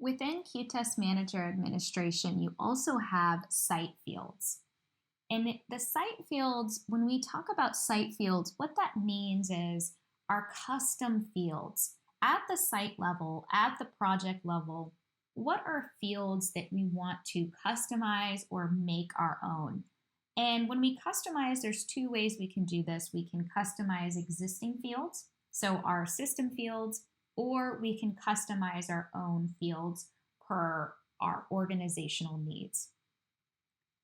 Within qTest Manager Administration, you also have site fields. And the site fields, when we talk about site fields, what that means is our custom fields at the site level, at the project level. What are fields that we want to customize or make our own? And when we customize, there's two ways we can do this. We can customize existing fields, so our system fields, or we can customize our own fields per our organizational needs.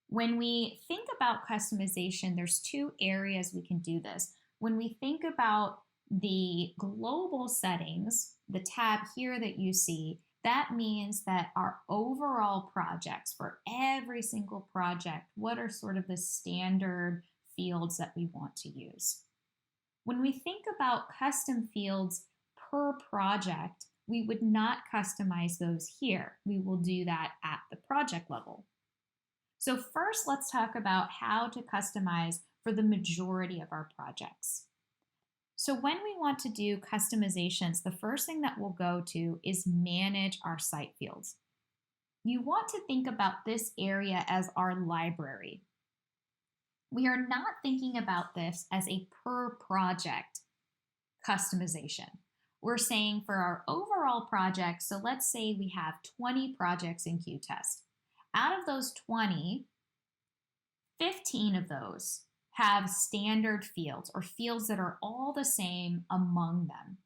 When we think about customization, there's two areas we can do this. When we think about the global settings, the tab here that you see, that means that our overall projects for every single project, what are sort of the standard fields that we want to use? When we think about custom fields per project, we would not customize those here. We will do that at the project level. So first, let's talk about how to customize for the majority of our projects. So when we want to do customizations, the first thing that we'll go to is manage our site fields. You want to think about this area as our library. We are not thinking about this as a per project customization. We're saying for our overall project, so let's say we have 20 projects in qTest. Out of those 20, 15 of those have standard fields or fields that are all the same among them.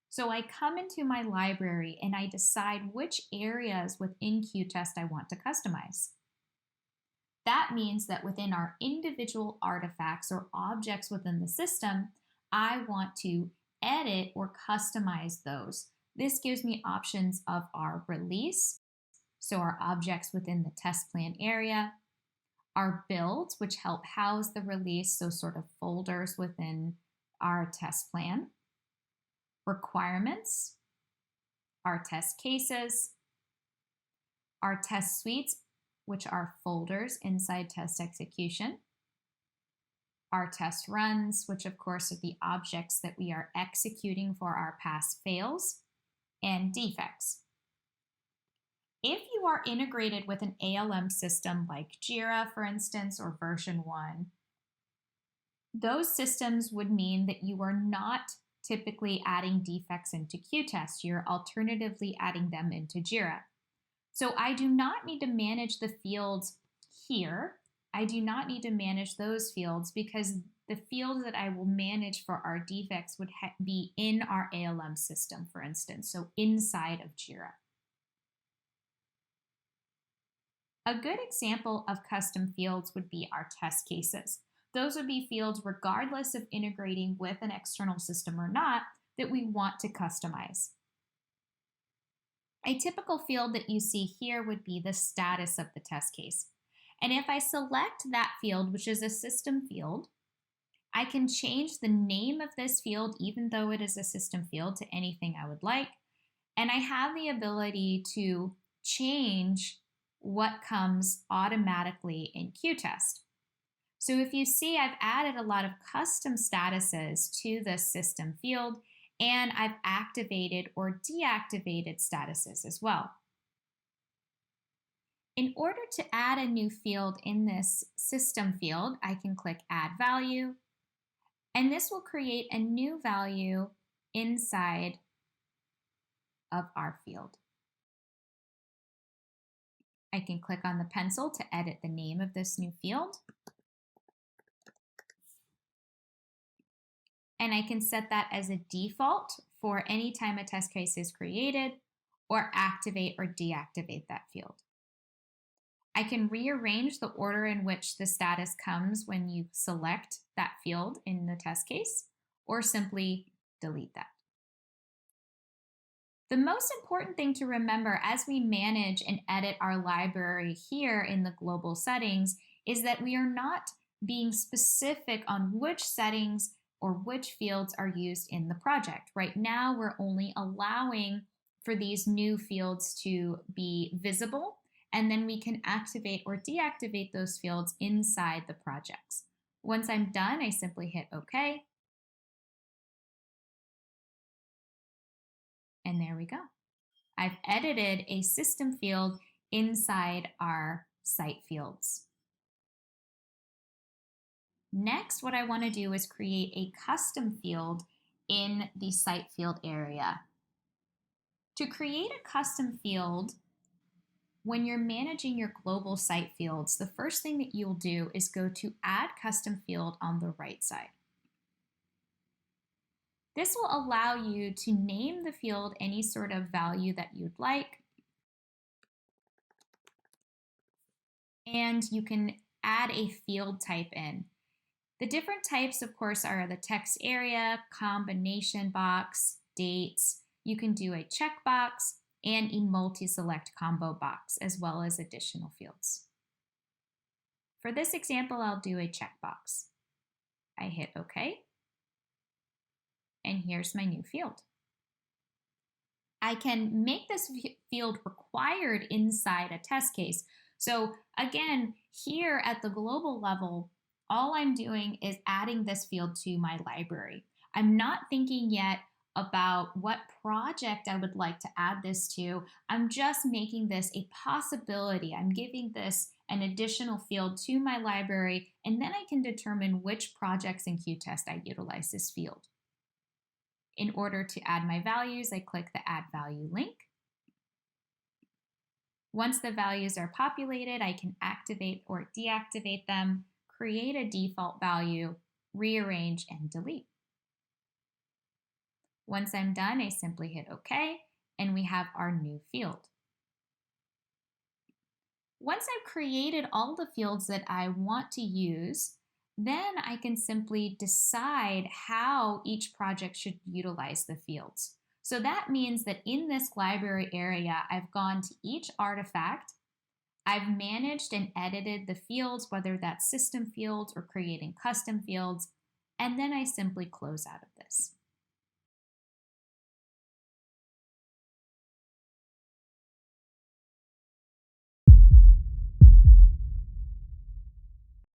So I come into my library and I decide which areas within qTest I want to customize. That means that within our individual artifacts or objects within the system, I want to edit or customize those. This gives me options of our release, so our objects within the test plan area, our builds, which help house the release, so sort of folders within our test plan, requirements, our test cases, our test suites, which are folders inside test execution, our test runs, which of course are the objects that we are executing for our pass fails, and defects. If you are integrated with an ALM system like Jira, for instance, or version 1, those systems would mean that you are not typically adding defects into qTest. You're alternatively adding them into Jira. So I do not need to manage the fields here. I do not need to manage those fields because the fields that I will manage for our defects would be in our ALM system, for instance, so inside of Jira. A good example of custom fields would be our test cases. Those would be fields, regardless of integrating with an external system or not, that we want to customize. A typical field that you see here would be the status of the test case. And if I select that field, which is a system field, I can change the name of this field, even though it is a system field, to anything I would like. And I have the ability to change what comes automatically in qTest. So if you see, I've added a lot of custom statuses to this system field, and I've activated or deactivated statuses as well. In order to add a new field in this system field, I can click Add Value, and this will create a new value inside of our field. I can click on the pencil to edit the name of this new field. And I can set that as a default for any time a test case is created, or activate or deactivate that field. I can rearrange the order in which the status comes when you select that field in the test case, or simply delete that. The most important thing to remember as we manage and edit our library here in the global settings is that we are not being specific on which settings or which fields are used in the project. Right now, we're only allowing for these new fields to be visible, and then we can activate or deactivate those fields inside the projects. Once I'm done, I simply hit OK. And there we go. I've edited a system field inside our site fields. Next, what I want to do is create a custom field in the site field area. To create a custom field, when you're managing your global site fields, the first thing that you'll do is go to Add Custom Field on the right side. This will allow you to name the field any sort of value that you'd like, and you can add a field type in. The different types, of course, are the text area, combination box, dates. You can do a checkbox and a multi-select combo box, as well as additional fields. For this example, I'll do a checkbox. I hit OK, and here's my new field. I can make this field required inside a test case. So again, here at the global level, all I'm doing is adding this field to my library. I'm not thinking yet about what project I would like to add this to. I'm just making this a possibility. I'm giving this an additional field to my library, and then I can determine which projects in qTest I utilize this field. In order to add my values, I click the Add Value link. Once the values are populated, I can activate or deactivate them, create a default value, rearrange, and delete. Once I'm done, I simply hit OK, and we have our new field. Once I've created all the fields that I want to use, then I can simply decide how each project should utilize the fields. So that means that in this library area, I've gone to each artifact, I've managed and edited the fields, whether that's system fields or creating custom fields, and then I simply close out of this.